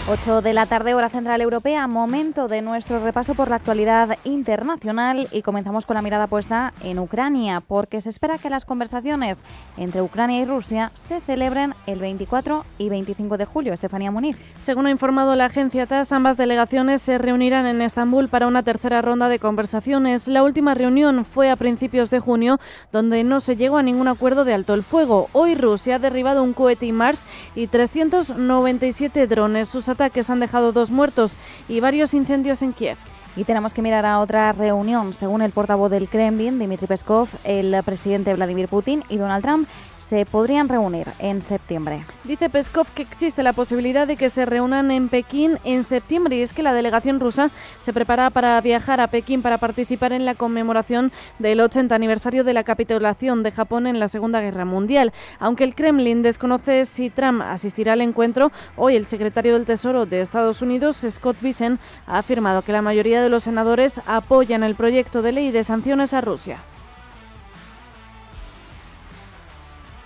8 de la tarde, hora central europea, momento de nuestro repaso por la actualidad internacional y comenzamos con la mirada puesta en Ucrania, porque se espera que las conversaciones entre Ucrania y Rusia se celebren el 24 y 25 de julio. Estefanía Muniz. Según ha informado la agencia TASS, ambas delegaciones se reunirán en Estambul para una tercera ronda de conversaciones. La última reunión fue a principios de junio, donde no se llegó a ningún acuerdo de alto el fuego. Hoy Rusia ha derribado un cohete HIMARS y 397 drones. Sus ataques han dejado 2 muertos y varios incendios en Kiev. Y tenemos que mirar a otra reunión. Según el portavoz del Kremlin, Dmitry Peskov, el presidente Vladimir Putin y Donald Trump se podrían reunir en septiembre. Dice Peskov que existe la posibilidad de que se reúnan en Pekín en septiembre, y es que la delegación rusa se prepara para viajar a Pekín para participar en la conmemoración del 80 aniversario de la capitulación de Japón en la Segunda Guerra Mundial. Aunque el Kremlin desconoce si Trump asistirá al encuentro, hoy el secretario del Tesoro de Estados Unidos, Scott Bessent, ha afirmado que la mayoría de los senadores apoyan el proyecto de ley de sanciones a Rusia.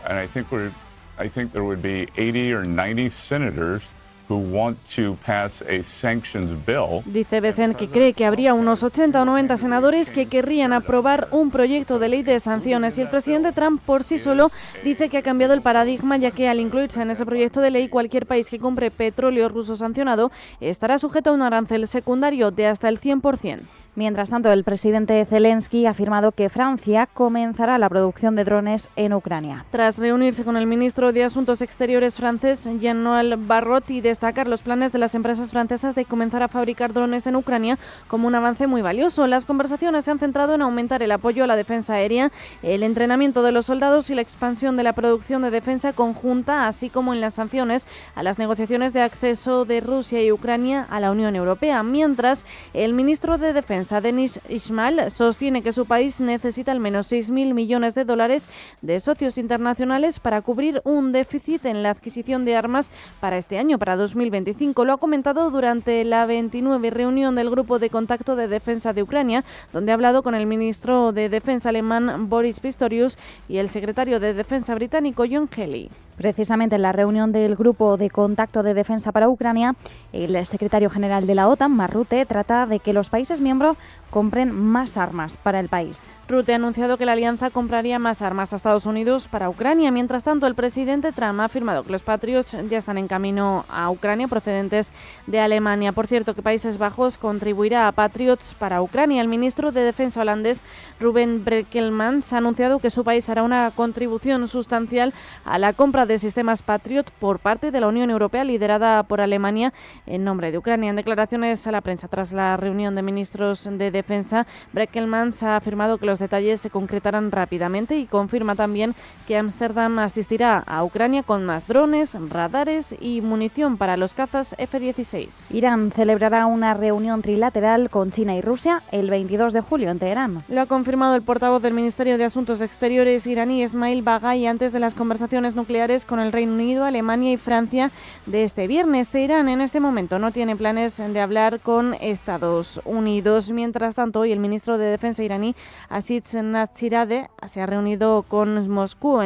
And I think there would be 80 or 90 senators who want to pass a sanctions bill. Dice Bessent que cree que habría unos 80 o 90 senadores que querrían aprobar un proyecto de ley de sanciones, y el presidente Trump por sí solo dice que ha cambiado el paradigma, ya que al incluirse en ese proyecto de ley, cualquier país que compre petróleo ruso sancionado estará sujeto a un arancel secundario de hasta el 100%. Mientras tanto, el presidente Zelensky ha afirmado que Francia comenzará la producción de drones en Ucrania. Tras reunirse con el ministro de Asuntos Exteriores francés, Jean-Noël Barrot, y destacar los planes de las empresas francesas de comenzar a fabricar drones en Ucrania como un avance muy valioso. Las conversaciones se han centrado en aumentar el apoyo a la defensa aérea, el entrenamiento de los soldados y la expansión de la producción de defensa conjunta, así como en las sanciones a las negociaciones de acceso de Rusia y Ucrania a la Unión Europea. Mientras, el ministro de Defensa, Denis Ishmael, sostiene que su país necesita al menos 6.000 millones de dólares de socios internacionales para cubrir un déficit en la adquisición de armas para este año, para 2025. Lo ha comentado durante la 29 reunión del Grupo de Contacto de Defensa de Ucrania, donde ha hablado con el ministro de Defensa alemán Boris Pistorius y el secretario de Defensa británico John Kelly. Precisamente en la reunión del Grupo de Contacto de Defensa para Ucrania, el secretario general de la OTAN, Mark Rutte, trata de que los países miembros compren más armas para el país. Rutte ha anunciado que la alianza compraría más armas a Estados Unidos para Ucrania. Mientras tanto, el presidente Trump ha afirmado que los Patriots ya están en camino a Ucrania, procedentes de Alemania. Por cierto, que Países Bajos contribuirá a Patriots para Ucrania. El ministro de Defensa holandés, Ruben Brekelmans, ha anunciado que su país hará una contribución sustancial a la compra de sistemas Patriot por parte de la Unión Europea, liderada por Alemania en nombre de Ucrania. En declaraciones a la prensa tras la reunión de ministros de Defensa, Brekelmans ha afirmado que los detalles se concretarán rápidamente, y confirma también que Ámsterdam asistirá a Ucrania con más drones, radares y munición para los cazas F-16. Irán celebrará una reunión trilateral con China y Rusia el 22 de julio en Teherán. Lo ha confirmado el portavoz del Ministerio de Asuntos Exteriores iraní, Esmail Baghai, antes de las conversaciones nucleares con el Reino Unido, Alemania y Francia de este viernes. Teherán en este momento no tiene planes de hablar con Estados Unidos. Mientras tanto, hoy el ministro de Defensa iraní, Aziz Natzirade, se ha reunido con Moscú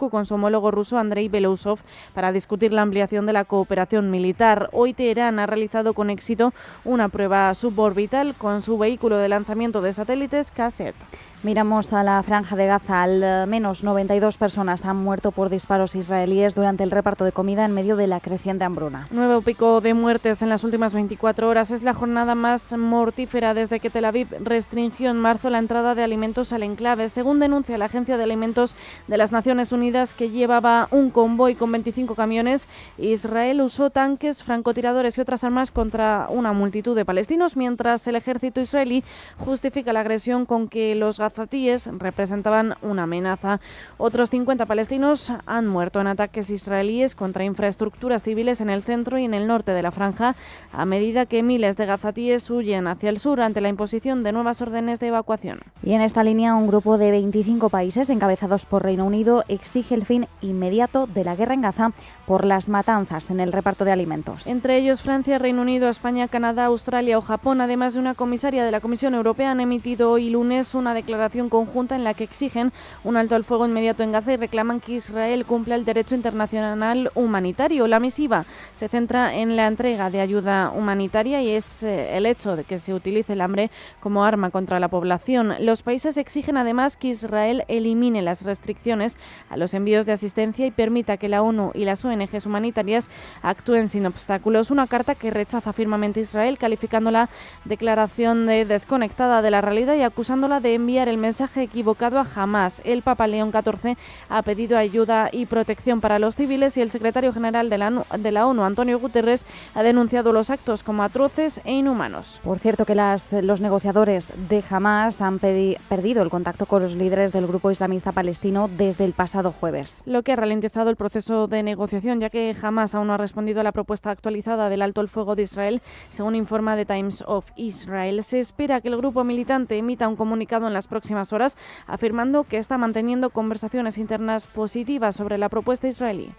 con su homólogo ruso, Andrei Belousov, para discutir la ampliación de la cooperación militar. Hoy Teherán ha realizado con éxito una prueba suborbital con su vehículo de lanzamiento de satélites Kasset. Miramos a la Franja de Gaza. Al menos 92 personas han muerto por disparos israelíes durante el reparto de comida en medio de la creciente hambruna. Nuevo pico de muertes en las últimas 24 horas. Es la jornada más mortífera desde que Tel Aviv restringió en marzo la entrada de alimentos al enclave. Según denuncia la Agencia de Alimentos de las Naciones Unidas, que llevaba un convoy con 25 camiones, Israel usó tanques, francotiradores y otras armas contra una multitud de palestinos, mientras el ejército israelí justifica la agresión con que los gazatíes representaban una amenaza. Otros 50 palestinos han muerto en ataques israelíes contra infraestructuras civiles en el centro y en el norte de la franja, a medida que miles de gazatíes huyen hacia el sur ante la imposición de nuevas órdenes de evacuación. Y en esta línea, un grupo de 25 países encabezados por Reino Unido exige el fin inmediato de la guerra en Gaza por las matanzas en el reparto de alimentos. Entre ellos Francia, Reino Unido, España, Canadá, Australia o Japón, además de una comisaria de la Comisión Europea, han emitido hoy lunes una declaración conjunta en la que exigen un alto al fuego inmediato en Gaza y reclaman que Israel cumpla el derecho internacional humanitario. La misiva se centra en la entrega de ayuda humanitaria y es el hecho de que se utilice el hambre como arma contra la población. Los países exigen además que Israel elimine las restricciones a los envíos de asistencia y permita que la ONU y las ONGs humanitarias actúen sin obstáculos. Una carta que rechaza firmemente Israel, calificando la declaración de desconectada de la realidad y acusándola de enviar el mensaje equivocado a Hamás. El Papa León XIV ha pedido ayuda y protección para los civiles y el secretario general de la ONU, Antonio Guterres, ha denunciado los actos como atroces e inhumanos. Por cierto que los negociadores de Hamás han perdido el contacto con los líderes del grupo islamista palestino desde el pasado jueves. Lo que ha ralentizado el proceso de negociación, ya que Hamás aún no ha respondido a la propuesta actualizada del alto el fuego de Israel, según informa The Times of Israel. Se espera que el grupo militante emita un comunicado en las próximas horas, afirmando que está manteniendo conversaciones internas positivas sobre la propuesta israelí.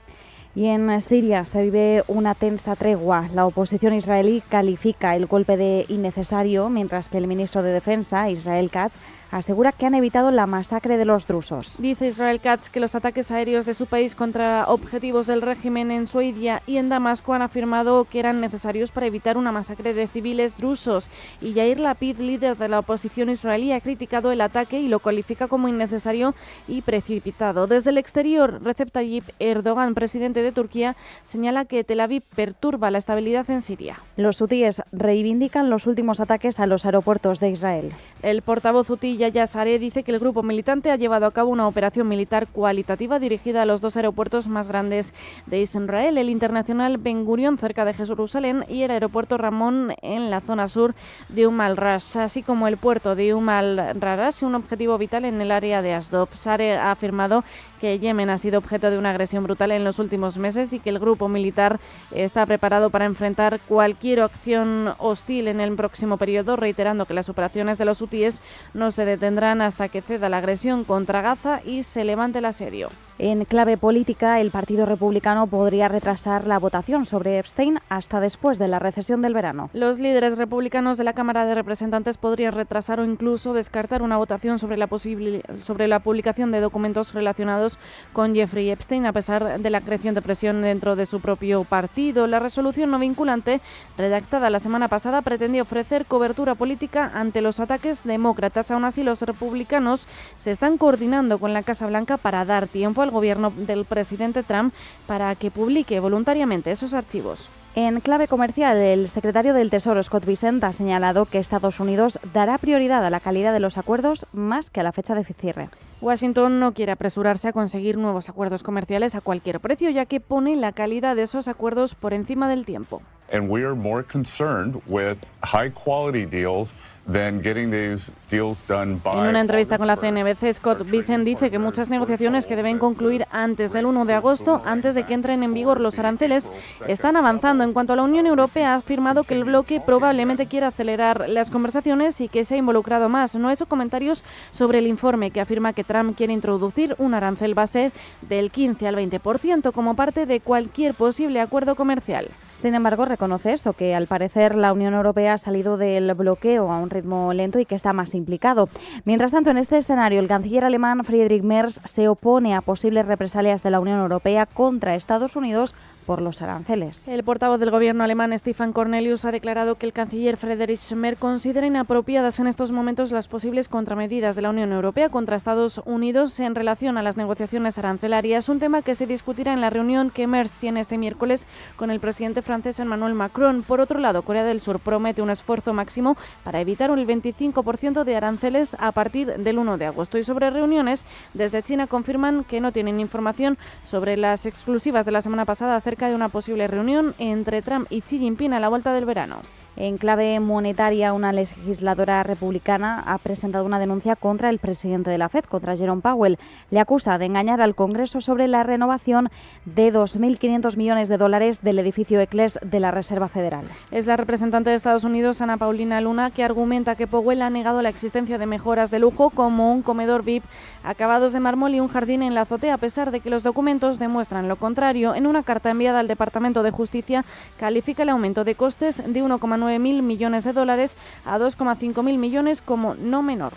Y en Siria se vive una tensa tregua. La oposición israelí califica el golpe de innecesario, mientras que el ministro de Defensa, Israel Katz, asegura que han evitado la masacre de los drusos. Dice Israel Katz que los ataques aéreos de su país contra objetivos del régimen en Suedia y en Damasco han afirmado que eran necesarios para evitar una masacre de civiles drusos. Y Yair Lapid, líder de la oposición israelí, ha criticado el ataque y lo califica como innecesario y precipitado. Desde el exterior, Recep Tayyip Erdogan, presidente de Turquía, señala que Tel Aviv perturba la estabilidad en Siria. Los hutíes reivindican los últimos ataques a los aeropuertos de Israel. El portavoz hutí Yahya Saree dice que el grupo militante ha llevado a cabo una operación militar cualitativa dirigida a los dos aeropuertos más grandes de Israel, el internacional Ben Gurion cerca de Jerusalén y el aeropuerto Ramón en la zona sur de Al-Rash, así como el puerto de Al-Rash, un objetivo vital en el área de Asdod. Saree ha afirmado que Yemen ha sido objeto de una agresión brutal en los últimos meses y que el grupo militar está preparado para enfrentar cualquier acción hostil en el próximo periodo, reiterando que las operaciones de los hutíes no se detendrán hasta que ceda la agresión contra Gaza y se levante el asedio. En clave política, el Partido Republicano podría retrasar la votación sobre Epstein hasta después de la recesión del verano. Los líderes republicanos de la Cámara de Representantes podrían retrasar o incluso descartar una votación sobre la publicación de documentos relacionados con Jeffrey Epstein, a pesar de la creciente presión dentro de su propio partido. La resolución no vinculante, redactada la semana pasada, pretendía ofrecer cobertura política ante los ataques demócratas. Aún así, los republicanos se están coordinando con la Casa Blanca para dar tiempo al gobierno del presidente Trump para que publique voluntariamente esos archivos. En clave comercial, el secretario del Tesoro, Scott Bessent, ha señalado que Estados Unidos dará prioridad a la calidad de los acuerdos más que a la fecha de cierre. Washington no quiere apresurarse a conseguir nuevos acuerdos comerciales a cualquier precio, ya que pone la calidad de esos acuerdos por encima del tiempo. And we are more concerned with high quality deals than getting these deals done by. En una entrevista con la CNBC, Scott Bessent dice que muchas negociaciones que deben concluir antes del 1 de agosto, antes de que entren en vigor los aranceles, están avanzando. En cuanto a la Unión Europea, ha afirmado que el bloque probablemente quiera acelerar las conversaciones y que se ha involucrado más. No ha hecho comentarios sobre el informe que afirma que Trump quiere introducir un arancel base del 15 al 20% como parte de cualquier posible acuerdo comercial. Sin embargo, reconoce eso, que al parecer la Unión Europea ha salido del bloqueo a un ritmo lento y que está más implicado. Mientras tanto, en este escenario, el canciller alemán Friedrich Merz se opone a posibles represalias de la Unión Europea contra Estados Unidos por los aranceles. El portavoz del gobierno alemán, Stefan Cornelius, ha declarado que el canciller Friedrich Merz considera inapropiadas en estos momentos las posibles contramedidas de la Unión Europea contra Estados Unidos en relación a las negociaciones arancelarias, un tema que se discutirá en la reunión que Merz tiene este miércoles con el presidente francés Emmanuel Macron. Por otro lado, Corea del Sur promete un esfuerzo máximo para evitar el 25% de aranceles a partir del 1 de agosto. Y sobre reuniones, desde China confirman que no tienen información sobre las exclusivas de la semana pasada acerca de una posible reunión entre Trump y Xi Jinping a la vuelta del verano. En clave monetaria, una legisladora republicana ha presentado una denuncia contra el presidente de la Fed, contra Jerome Powell. Le acusa de engañar al Congreso sobre la renovación de 2.500 millones de dólares del edificio Eccles de la Reserva Federal. Es la representante de Estados Unidos, Ana Paulina Luna, que argumenta que Powell ha negado la existencia de mejoras de lujo como un comedor VIP, acabados de mármol y un jardín en la azotea, a pesar de que los documentos demuestran lo contrario. En una carta enviada al Departamento de Justicia, califica el aumento de costes de 1,9 mil millones de dólares a 2,5 mil millones como no menor.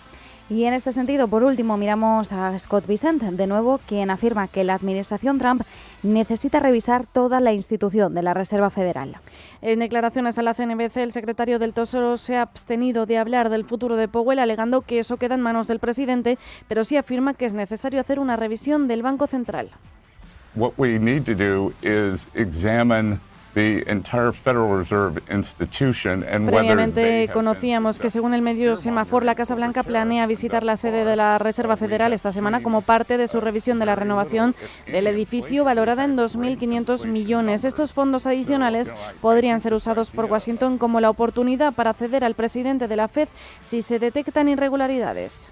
Y en este sentido, por último, miramos a Scott Bessent, de nuevo, quien afirma que la administración Trump necesita revisar toda la institución de la Reserva Federal. En declaraciones a la CNBC, el secretario del Tesoro se ha abstenido de hablar del futuro de Powell, alegando que eso queda en manos del presidente, pero sí afirma que es necesario hacer una revisión del Banco Central. What we need to do is examine the entire Federal Reserve institution and Previamente conocíamos que, según el medio Semafor, la Casa Blanca planea visitar la sede de la Reserva Federal esta semana como parte de su revisión de la renovación del edificio, valorada en 2.500 millones. Estos fondos adicionales podrían ser usados por Washington como la oportunidad para ceder al presidente de la Fed si se detectan irregularidades.